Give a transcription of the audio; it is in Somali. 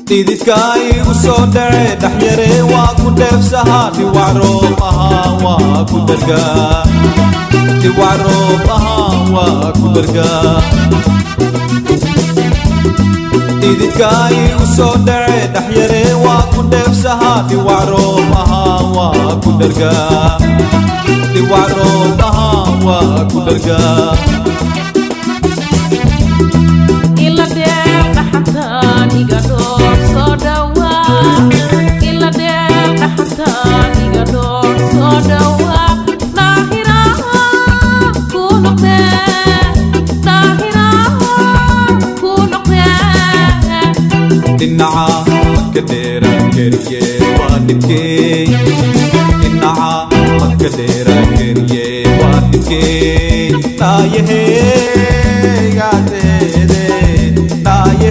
Tididkai usodare dahyare wa kudef sahati waro paha wa kuderga di waro paha wa kuderga Tididkai usodare dahyare wa kudef sahati waro paha wa kuderga di waro paha wa kuderga ila der hatan igado sodawa ila der hatan igado sodawa nahira kunokne innaha kadera keriye wadike innaha kadera keriye wadike taye gate de taye